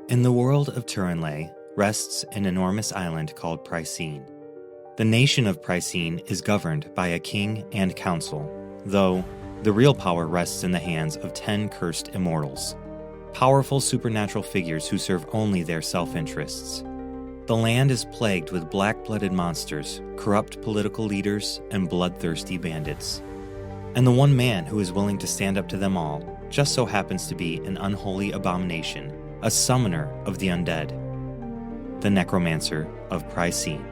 In the world of Turinlay rests an enormous island called Prycene. The nation of Prycene is governed by a king and council, though the real power rests in the hands of 10 cursed immortals, powerful supernatural figures who serve only their self-interests. The land is plagued with black-blooded monsters, corrupt political leaders, and bloodthirsty bandits. And the one man who is willing to stand up to them all just so happens to be an unholy abomination, a summoner of the undead, the Necromancer of Prycene.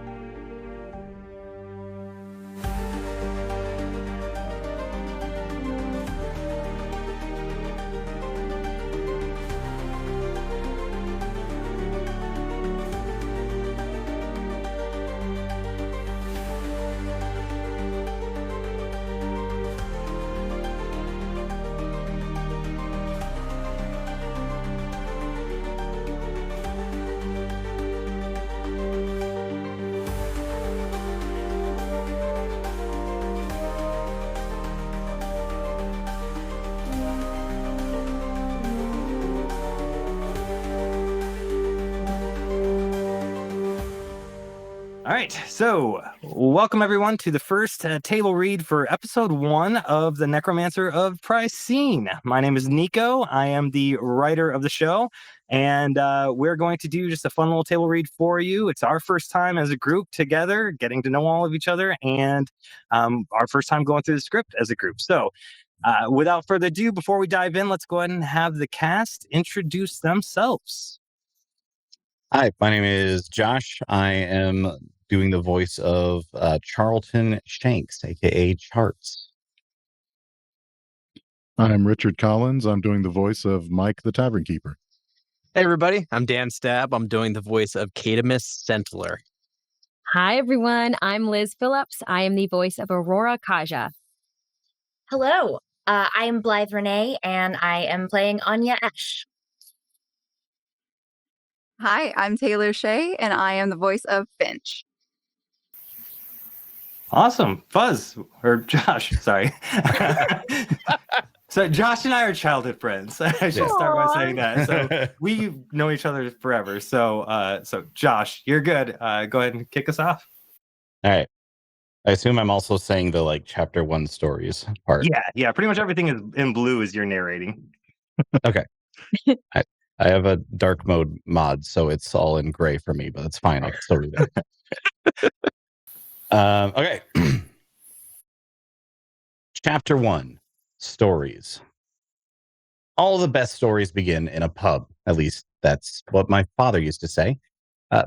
All right, so welcome everyone to the first table read for episode 1 of the Necromancer of Prycene. My name is Nico. I am the writer of the show, and we're going to do just a fun little table read for you. It's our first time as a group together, getting to know all of each other, and our first time going through the script as a group. So without further ado, before we dive in, let's go ahead and have the cast introduce themselves. Hi, my name is Josh. I am doing the voice of Charlton Shanks, aka Charts. I'm Richard Collins. I'm doing the voice of Mike the Tavern Keeper. Hey everybody, I'm Dan Stab. I'm doing the voice of Cademus Centler. Hi everyone, I'm Liz Phillips. I am the voice of Aurora Kaja. Hello, I am Blythe Renee, and I am playing Anya Esh. Hi, I'm Taylor Shea, and I am the voice of Finch. Awesome. Fuzz, or Josh, sorry. So Josh and I are childhood friends. I should start by saying that. So we know each other forever. So Josh, you're good. Go ahead and kick us off. All right. I assume I'm also saying the chapter 1 stories part. Yeah. Pretty much everything is in blue as you're narrating. Okay. I have a dark mode mod, so it's all in gray for me, but it's fine. I can still read it. Okay. Chapter 1, Stories. All the best stories begin in a pub. At least that's what my father used to say.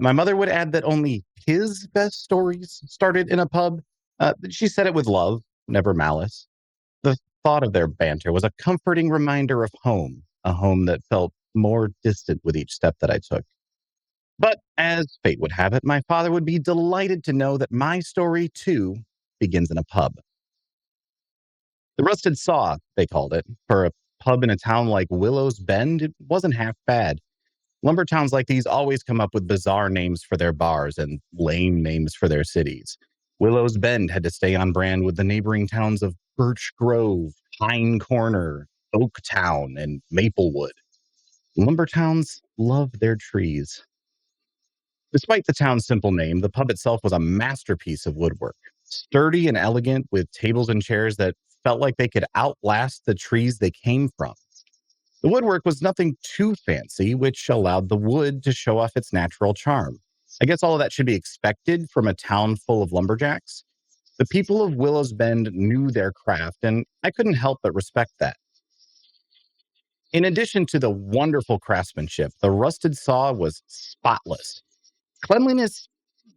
My mother would add that only his best stories started in a pub. She said it with love, never malice. The thought of their banter was a comforting reminder of home, a home that felt more distant with each step that I took. But as fate would have it, my father would be delighted to know that my story, too, begins in a pub. The Rusted Saw, they called it. For a pub in a town like Willow's Bend, it wasn't half bad. Lumber towns like these always come up with bizarre names for their bars and lame names for their cities. Willow's Bend had to stay on brand with the neighboring towns of Birch Grove, Pine Corner, Oaktown, and Maplewood. Lumber towns love their trees. Despite the town's simple name, the pub itself was a masterpiece of woodwork. Sturdy and elegant, with tables and chairs that felt like they could outlast the trees they came from. The woodwork was nothing too fancy, which allowed the wood to show off its natural charm. I guess all of that should be expected from a town full of lumberjacks. The people of Willow's Bend knew their craft, and I couldn't help but respect that. In addition to the wonderful craftsmanship, the Rusted Saw was spotless. Cleanliness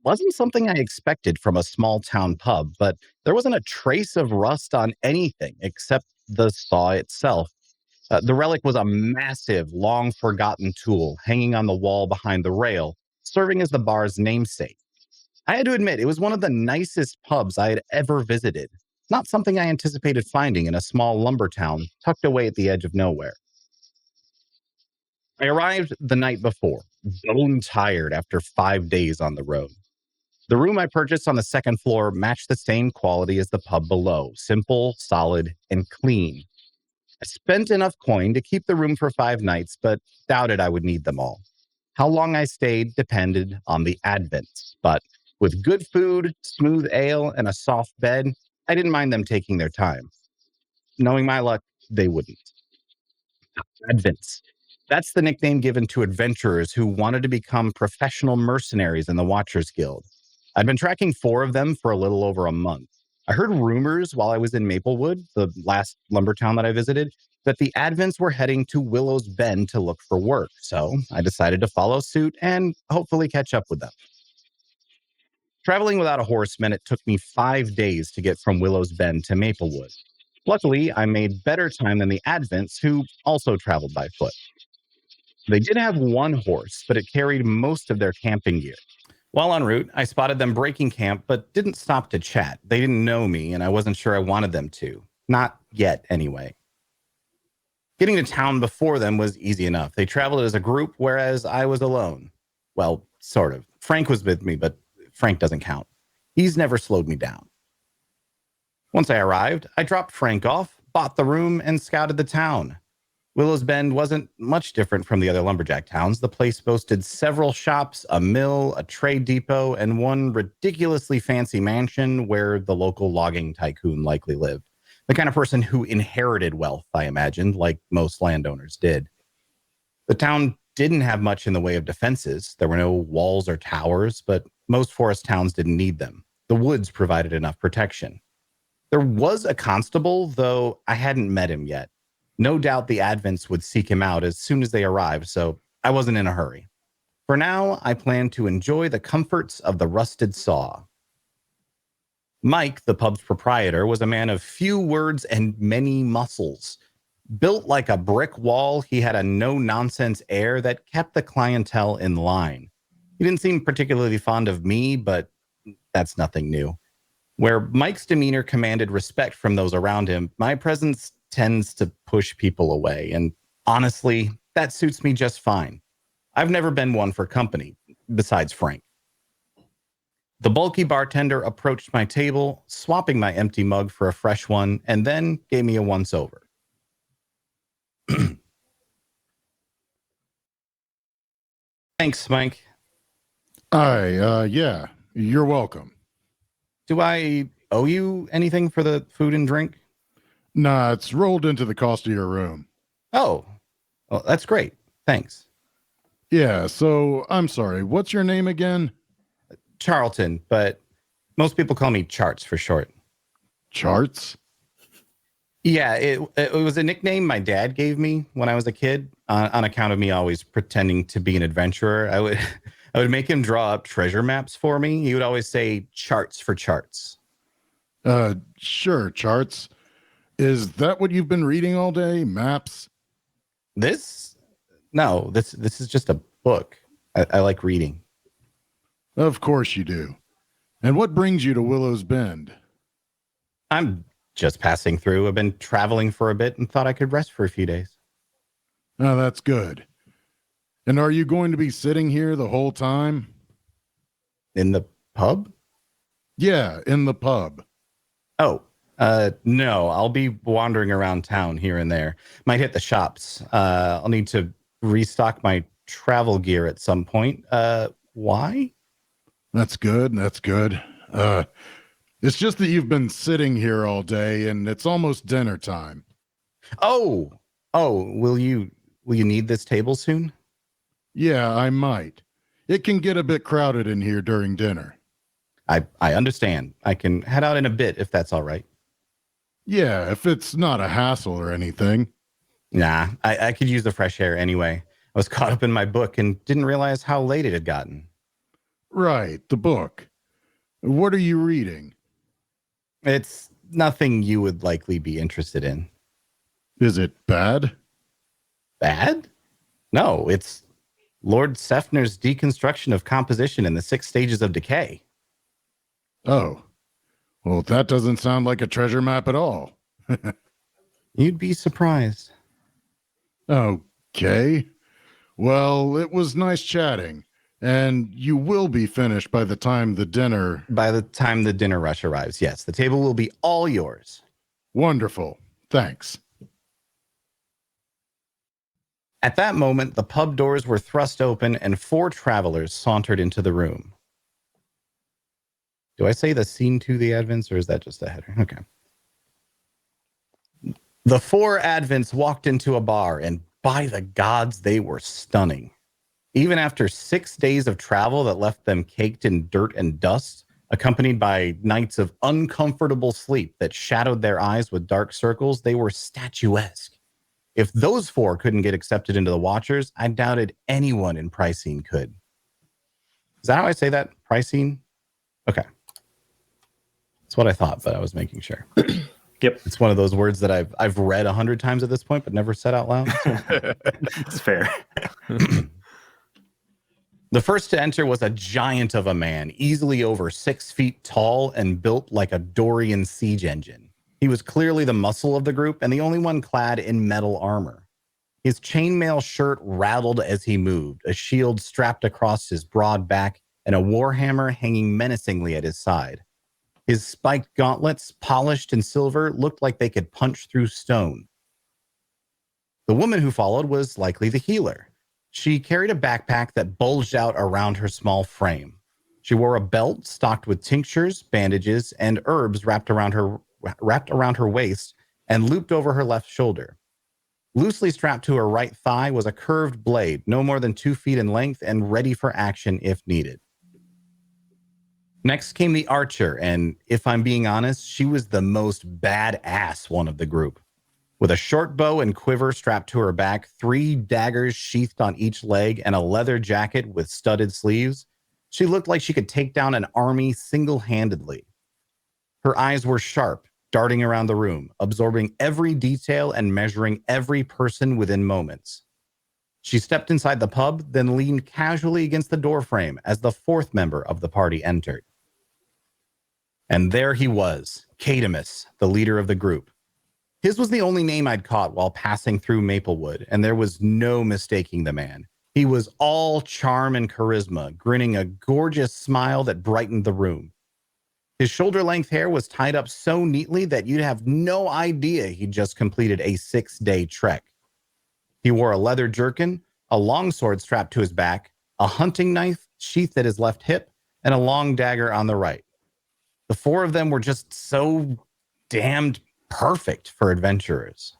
wasn't something I expected from a small town pub, but there wasn't a trace of rust on anything except the saw itself. The relic was a massive, long-forgotten tool hanging on the wall behind the rail, serving as the bar's namesake. I had to admit, it was one of the nicest pubs I had ever visited. Not something I anticipated finding in a small lumber town tucked away at the edge of nowhere. I arrived the night before, bone tired after 5 days on the road. The room I purchased on the second floor matched the same quality as the pub below, simple, solid, and clean. I spent enough coin to keep the room for 5 nights, but doubted I would need them all. How long I stayed depended on the advents, but with good food, smooth ale, and a soft bed, I didn't mind them taking their time. Knowing my luck, they wouldn't. Advents. That's the nickname given to adventurers who wanted to become professional mercenaries in the Watchers Guild. I'd been tracking 4 of them for a little over a month. I heard rumors while I was in Maplewood, the last lumber town that I visited, that the Advents were heading to Willow's Bend to look for work, so I decided to follow suit and hopefully catch up with them. Traveling without a horse meant it took me 5 days to get from Willow's Bend to Maplewood. Luckily, I made better time than the Advents, who also traveled by foot. They did have 1 horse, but it carried most of their camping gear. While en route, I spotted them breaking camp, but didn't stop to chat. They didn't know me, and I wasn't sure I wanted them to. Not yet, anyway. Getting to town before them was easy enough. They traveled as a group, whereas I was alone. Well, sort of. Frank was with me, but Frank doesn't count. He's never slowed me down. Once I arrived, I dropped Frank off, bought the room, and scouted the town. Willow's Bend wasn't much different from the other lumberjack towns. The place boasted several shops, a mill, a trade depot, and one ridiculously fancy mansion where the local logging tycoon likely lived. The kind of person who inherited wealth, I imagined, like most landowners did. The town didn't have much in the way of defenses. There were no walls or towers, but most forest towns didn't need them. The woods provided enough protection. There was a constable, though I hadn't met him yet. No doubt the Advents would seek him out as soon as they arrived, so I wasn't in a hurry. For now, I planned to enjoy the comforts of the rusted saw. Mike, the pub's proprietor, was a man of few words and many muscles. Built like a brick wall, he had a no-nonsense air that kept the clientele in line. He didn't seem particularly fond of me, but that's nothing new. Where Mike's demeanor commanded respect from those around him, my presence tends to push people away, and honestly, that suits me just fine. I've never been one for company, besides Frank. The bulky bartender approached my table, swapping my empty mug for a fresh one, and then gave me a once-over. Thanks, Mike. Yeah, you're welcome. Do I owe you anything for the food and drink? Nah, it's rolled into the cost of your room. Oh, well, that's great. Thanks. Yeah, so I'm sorry, what's your name again? Charlton, but most people call me Charts for short. Charts? Yeah, it was a nickname my dad gave me when I was a kid on account of me always pretending to be an adventurer. I would make him draw up treasure maps for me. He would always say Charts for Charts. Sure, Charts. Is that what you've been reading all day? Maps? No, this is just a book. I like reading. Of course you do. And what brings you to Willow's Bend? I'm just passing through. I've been traveling for a bit and thought I could rest for a few days. Oh, that's good. And are you going to be sitting here the whole time? In the pub? Yeah, in the pub. Oh, no, I'll be wandering around town here and there. Might hit the shops. I'll need to restock my travel gear at some point. Why? That's good. That's good. It's just that you've been sitting here all day and it's almost dinner time. Oh, will you need this table soon? Yeah, I might. It can get a bit crowded in here during dinner. I understand. I can head out in a bit if that's all right. Yeah, if it's not a hassle or anything. Nah, I could use the fresh air anyway. I was caught up in my book and didn't realize how late it had gotten. Right, the book. What are you reading? It's nothing you would likely be interested in. Is it bad? Bad? No, it's Lord Sefner's Deconstruction of Composition in the 6 Stages of Decay. Oh, well, that doesn't sound like a treasure map at all. You'd be surprised. Okay. Well, it was nice chatting, and you will be finished by the time the dinner... By the time the dinner rush arrives, yes. The table will be all yours. Wonderful. Thanks. At that moment, the pub doors were thrust open and 4 travelers sauntered into the room. Do I say the scene to the Advents, or is that just a header? Okay. The 4 Advents walked into a bar, and by the gods, they were stunning. Even after 6 days of travel that left them caked in dirt and dust, accompanied by nights of uncomfortable sleep that shadowed their eyes with dark circles, they were statuesque. If those 4 couldn't get accepted into the Watchers, I doubted anyone in Prycene could. Is that how I say that? Prycene? Okay. That's what I thought, but I was making sure. Yep. It's one of those words that I've read 100 times at this point, but never said out loud. It's fair. The first to enter was a giant of a man, easily over 6 feet tall and built like a Dorian siege engine. He was clearly the muscle of the group and the only one clad in metal armor. His chainmail shirt rattled as he moved, a shield strapped across his broad back and a warhammer hanging menacingly at his side. His spiked gauntlets, polished in silver, looked like they could punch through stone. The woman who followed was likely the healer. She carried a backpack that bulged out around her small frame. She wore a belt stocked with tinctures, bandages, and herbs wrapped around her waist and looped over her left shoulder. Loosely strapped to her right thigh was a curved blade, no more than 2 feet in length and ready for action if needed. Next came the archer, and if I'm being honest, she was the most badass one of the group. With a short bow and quiver strapped to her back, 3 daggers sheathed on each leg, and a leather jacket with studded sleeves, she looked like she could take down an army single-handedly. Her eyes were sharp, darting around the room, absorbing every detail and measuring every person within moments. She stepped inside the pub, then leaned casually against the doorframe as the 4th member of the party entered. And there he was, Cademus, the leader of the group. His was the only name I'd caught while passing through Maplewood, and there was no mistaking the man. He was all charm and charisma, grinning a gorgeous smile that brightened the room. His shoulder-length hair was tied up so neatly that you'd have no idea he'd just completed a 6-day trek. He wore a leather jerkin, a longsword strapped to his back, a hunting knife sheathed at his left hip, and a long dagger on the right. The 4 of them were just so damned perfect for adventurers.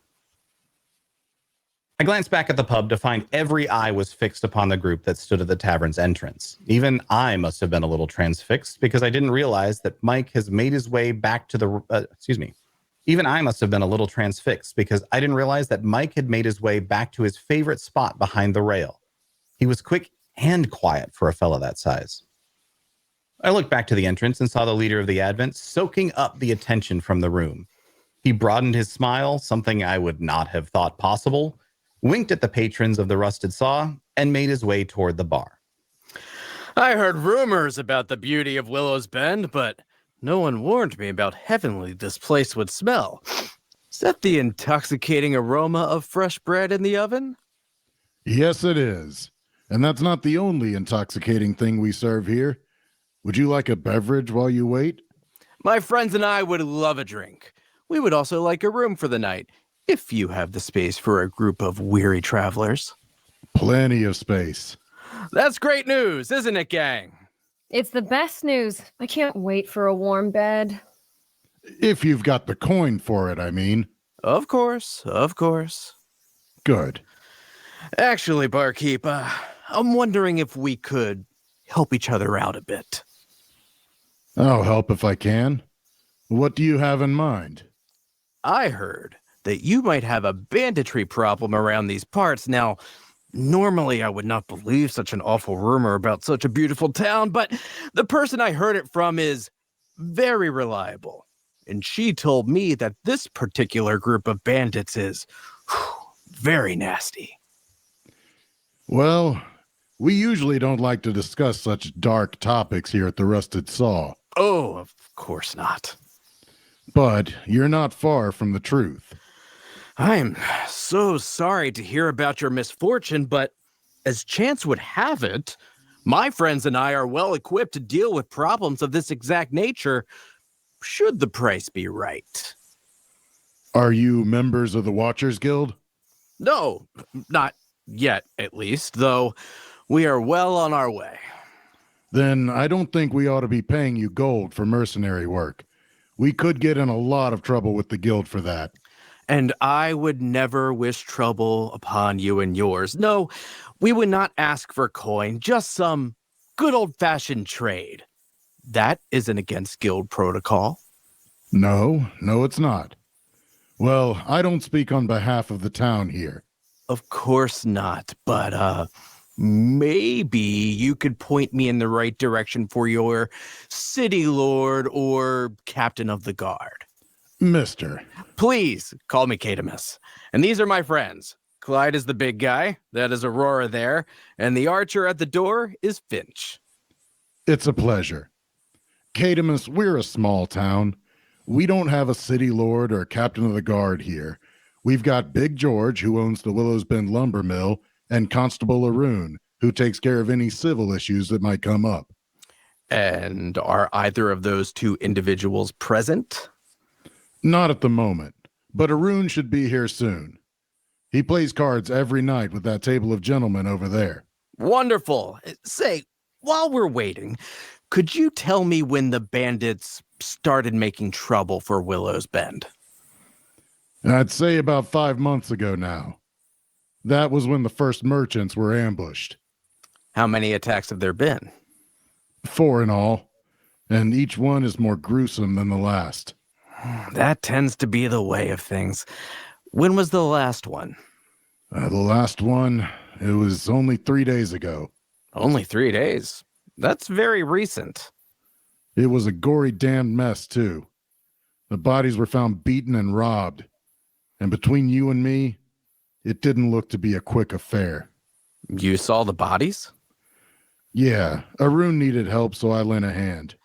I glanced back at the pub to find every eye was fixed upon the group that stood at the tavern's entrance. Even I must have been a little transfixed because I didn't realize that Mike has made his way back to the... Even I must have been a little transfixed because I didn't realize that Mike had made his way back to his favorite spot behind the rail. He was quick and quiet for a fellow that size. I looked back to the entrance and saw the leader of the Advent soaking up the attention from the room. He broadened his smile, something I would not have thought possible, winked at the patrons of the Rusted Saw, and made his way toward the bar. I heard rumors about the beauty of Willow's Bend, but no one warned me about heavenly this place would smell. Is that the intoxicating aroma of fresh bread in the oven? Yes, it is. And that's not the only intoxicating thing we serve here. Would you like a beverage while you wait? My friends and I would love a drink. We would also like a room for the night, if you have the space for a group of weary travelers. Plenty of space. That's great news, isn't it, gang? It's the best news. I can't wait for a warm bed. If you've got the coin for it, I mean. Of course, of course. Good. Actually, barkeep, I'm wondering if we could help each other out a bit. I'll help if I can. What do you have in mind? I heard that you might have a banditry problem around these parts. Now, normally I would not believe such an awful rumor about such a beautiful town, but the person I heard it from is very reliable. And she told me that this particular group of bandits is very nasty. Well, we usually don't like to discuss such dark topics here at the Rusted Saw. Oh, of course not. But you're not far from the truth. I'm so sorry to hear about your misfortune, but as chance would have it, my friends and I are well equipped to deal with problems of this exact nature, should the price be right. Are you members of the Watchers Guild? No, not Yet, at least, though we are well on our way. Then I don't think we ought to be paying you gold for mercenary work. We could get in a lot of trouble with the guild for that. And I would never wish trouble upon you and yours. No, we would not ask for coin, just some good old-fashioned trade. That isn't against guild protocol. No, it's not. Well, I don't speak on behalf of the town here. Of course not, but maybe you could point me in the right direction for your city lord or captain of the guard. Mister. Please call me Cademus. And these are my friends. Clyde is the big guy. That is Aurora there. And the archer at the door is Finch. It's a pleasure. Cademus, we're a small town. We don't have a city lord or captain of the guard here. We've got Big George, who owns the Willow's Bend lumber mill, and Constable Arun, who takes care of any civil issues that might come up. And are either of those two individuals present? Not at the moment, but Arun should be here soon. He plays cards every night with that table of gentlemen over there. Wonderful. Say, while we're waiting, could you tell me when the bandits started making trouble for Willow's Bend? I'd say about 5 months ago now. That was when the first merchants were ambushed. How many attacks have there been? 4 in all, and each one is more gruesome than the last. That tends to be the way of things. When was the last one? The last one, it was only 3 days ago. Only 3 days? That's very recent. It was a gory damned mess, too. The bodies were found beaten and robbed. And between you and me, it didn't look to be a quick affair. You saw the bodies? Yeah, Arun needed help, so I lent a hand.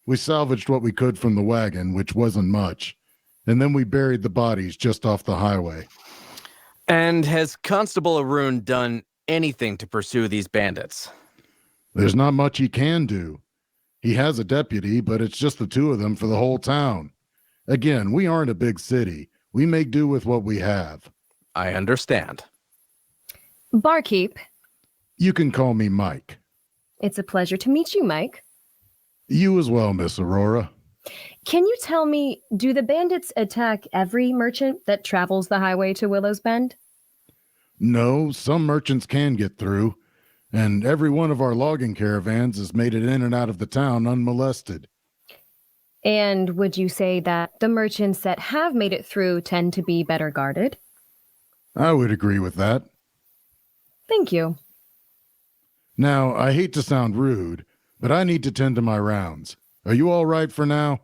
We salvaged what we could from the wagon, which wasn't much, and then we buried the bodies just off the highway. And has Constable Arun done anything to pursue these bandits? There's not much he can do. He has a deputy, but it's just the two of them for the whole town. Again, we aren't a big city. We make do with what we have. I understand. Barkeep, You can call me Mike. it's a pleasure to meet you, Mike. You as well, Miss Aurora. Can you tell me, do the bandits attack every merchant that travels the highway to Willow's Bend? No, some merchants can get through, and every one of our logging caravans has made it in and out of the town unmolested. And would you say that the merchants that have made it through tend to be better guarded? I would agree with that. Thank you. Now, I hate to sound rude, but I need to tend to my rounds. Are you all right for now?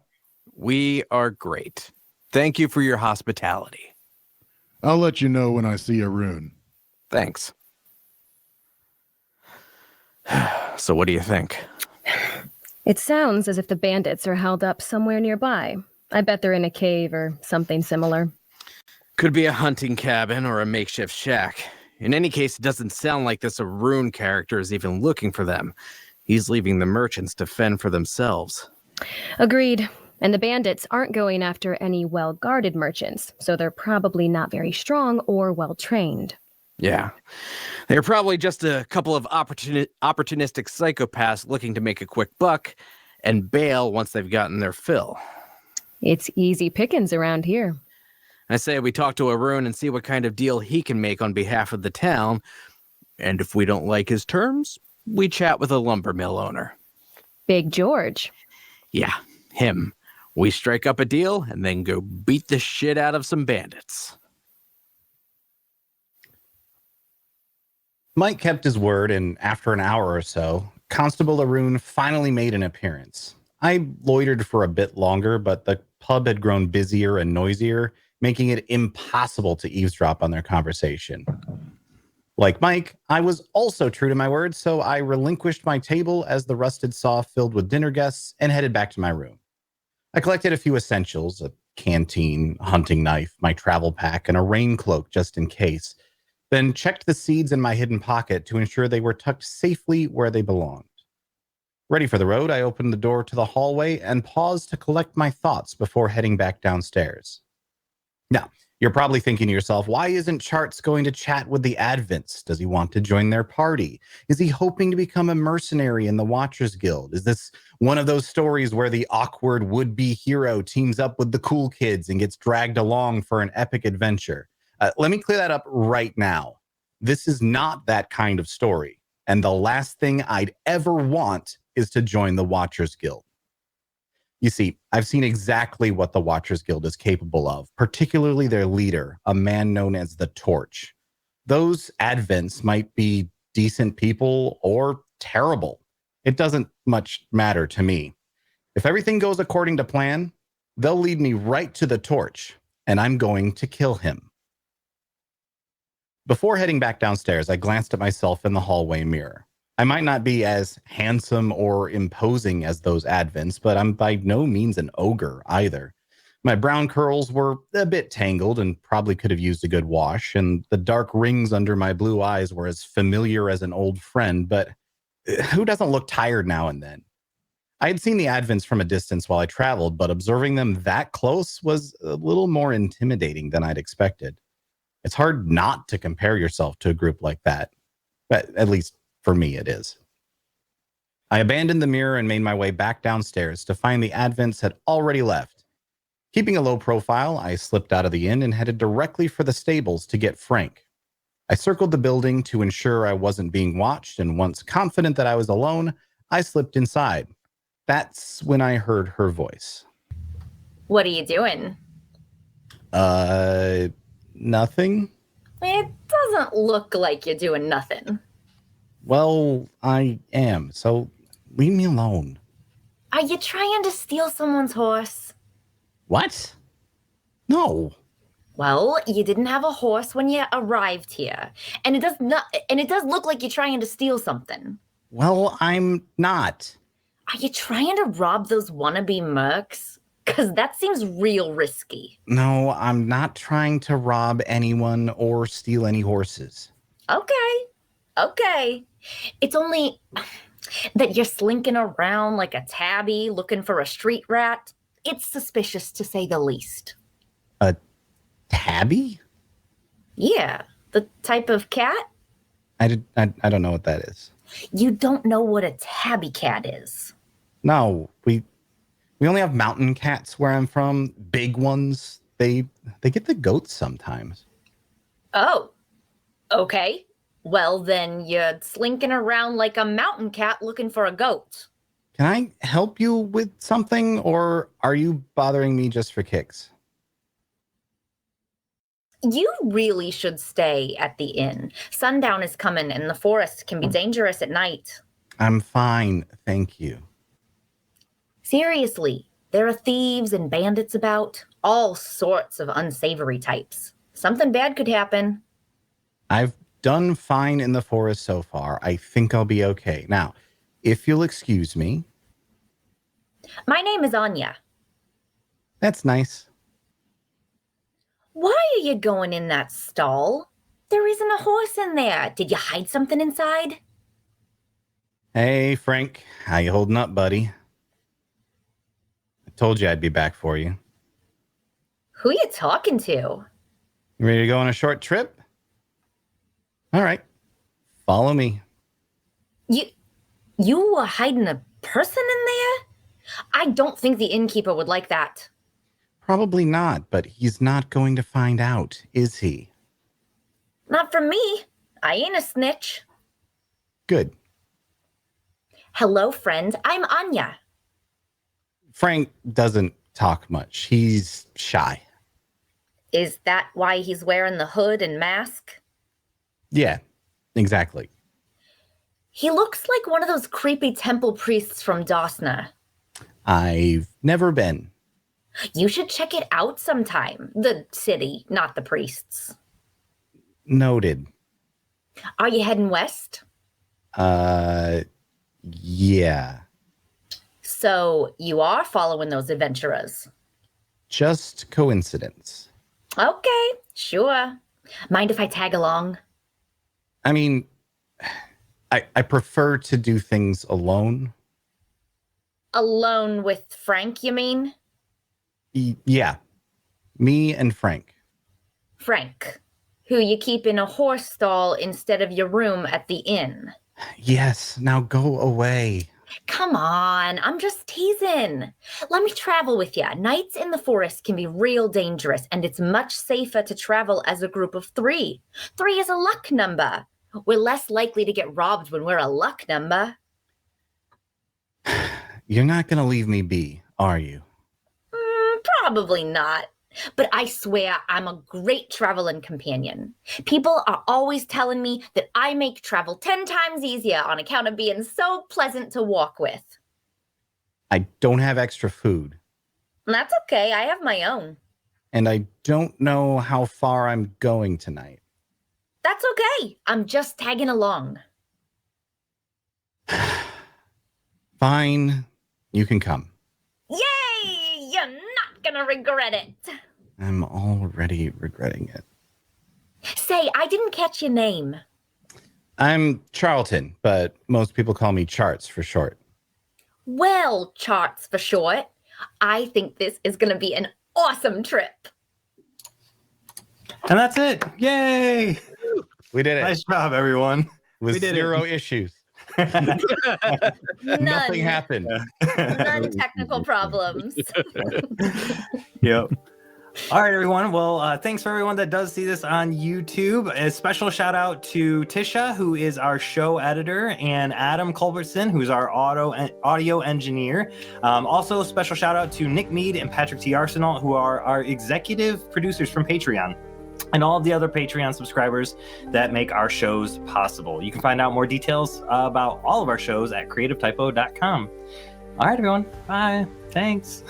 We are great. Thank you for your hospitality. I'll let you know when I see Arun. Thanks. So what do you think? It sounds as if the bandits are held up somewhere nearby. I bet they're in a cave or something similar. Could be a hunting cabin or a makeshift shack. In any case, it doesn't sound like this Arun character is even looking for them. He's leaving the merchants to fend for themselves. Agreed. And the bandits aren't going after any well-guarded merchants, so they're probably not very strong or well-trained. Yeah. They're probably just a couple of opportunistic psychopaths looking to make a quick buck and bail once they've gotten their fill. It's easy pickings around here. I say we talk to Arun and see what kind of deal he can make on behalf of the town. And if we don't like his terms, we chat with a lumber mill owner. Big George. Yeah, him. We strike up a deal and then go beat the shit out of some bandits. Mike kept his word, and after an hour or so, Constable Arun finally made an appearance. I loitered for a bit longer, but the pub had grown busier and noisier, making it impossible to eavesdrop on their conversation. Like Mike, I was also true to my word, so I relinquished my table as the rusted saw filled with dinner guests and headed back to my room. I collected a few essentials, a canteen, a hunting knife, my travel pack, and a rain cloak just in case, then checked the seeds in my hidden pocket to ensure they were tucked safely where they belonged. Ready for the road, I opened the door to the hallway and paused to collect my thoughts before heading back downstairs. Now, You're probably thinking to yourself, why isn't Charts going to chat with the Advents? Does he want to join their party? Is he hoping to become a mercenary in the Watchers Guild? Is this one of those stories where the awkward would-be hero teams up with the cool kids and gets dragged along for an epic adventure? Let me clear that up right now. This is not that kind of story. And the last thing I'd ever want is to join the Watchers Guild. You see, I've seen exactly what the Watchers Guild is capable of, particularly their leader, a man known as the Torch. Those Advents might be decent people or terrible. It doesn't much matter to me. If everything goes according to plan, they'll lead me right to the Torch, and I'm going to kill him. Before heading back downstairs, I glanced at myself in the hallway mirror. I might not be as handsome or imposing as those Advents, but I'm by no means an ogre either. My brown curls were a bit tangled and probably could have used a good wash, and the dark rings under my blue eyes were as familiar as an old friend, but who doesn't look tired now and then? I had seen the Advents from a distance while I traveled, but observing them that close was a little more intimidating than I'd expected. It's hard not to compare yourself to a group like that, but at least for me, it is. I abandoned the mirror and made my way back downstairs to find the Advents had already left. Keeping a low profile, I slipped out of the inn and headed directly for the stables to get Frank. I circled the building to ensure I wasn't being watched, and once confident that I was alone, I slipped inside. That's when I heard her voice. What are you doing? Nothing? It doesn't look like you're doing nothing. Well, I am, so leave me alone. Are you trying to steal someone's horse? What? No. Well, you didn't have a horse when you arrived here, and it does look like you're trying to steal something. Well, I'm not. Are you trying to rob those wannabe mercs? Because that seems real risky. No, I'm not trying to rob anyone or steal any horses. Okay. It's only that you're slinking around like a tabby looking for a street rat. It's suspicious, to say the least. A tabby? Yeah, the type of cat. I don't know what that is. You don't know what a tabby cat is. No, we only have mountain cats where I'm from. Big ones. They get the goats sometimes. Oh, okay. Well, then you're slinking around like a mountain cat looking for a goat. Can I help you with something, or are you bothering me just for kicks? You really should stay at the inn. Sundown is coming and the forest can be dangerous at night. I'm fine, thank you. Seriously, there are thieves and bandits about, all sorts of unsavory types. Something bad could happen. I've done fine in the forest so far. I think I'll be okay. Now, if you'll excuse me. My name is Anya. That's nice. Why are you going in that stall? There isn't a horse in there. Did you hide something inside? Hey, Frank. How you holding up, buddy? I told you I'd be back for you. Who you talking to? You ready to go on a short trip? All right. Follow me. You were hiding a person in there? I don't think the innkeeper would like that. Probably not, but he's not going to find out, is he? Not from me. I ain't a snitch. Good. Hello, friend. I'm Anya. Frank doesn't talk much. He's shy. Is that why he's wearing the hood and mask? Yeah, exactly. He looks like one of those creepy temple priests from Dosna. I've never been. You should check it out sometime. The city, not the priests. Noted. Are you heading west? Yeah. So you are following those adventurers? Just coincidence. Okay, sure. Mind if I tag along? I mean, I prefer to do things alone. Alone with Frank, you mean? Yeah. Me and Frank. Frank, who you keep in a horse stall instead of your room at the inn. Yes, now go away. Come on, I'm just teasing. Let me travel with you. Nights in the forest can be real dangerous, and it's much safer to travel as a group of 3. 3 is a luck number. We're less likely to get robbed when we're a luck number. You're not going to leave me be, are you? Probably not. But I swear I'm a great traveling companion. People are always telling me that I make travel 10 times easier on account of being so pleasant to walk with. I don't have extra food. That's okay. I have my own. And I don't know how far I'm going tonight. That's okay. I'm just tagging along. Fine. You can come. Yay! You're not gonna regret it. I'm already regretting it. Say, I didn't catch your name. I'm Charlton, but most people call me Charts for short. Well, Charts for short. I think this is gonna be an awesome trip. And that's it. Yay! We did it. Nice job, everyone. With we did zero issues. None. Nothing happened. None technical problems. Yep. All right, everyone. Well, thanks for everyone that does see this on YouTube. A special shout out to Tisha, who is our show editor, and Adam Culbertson, who's our audio engineer. Also, special shout out to Nick Mead and Patrick T. Arsenal, who are our executive producers from Patreon, and all of the other Patreon subscribers that make our shows possible. You can find out more details about all of our shows at creativetypo.com. All right, everyone. Bye. Thanks.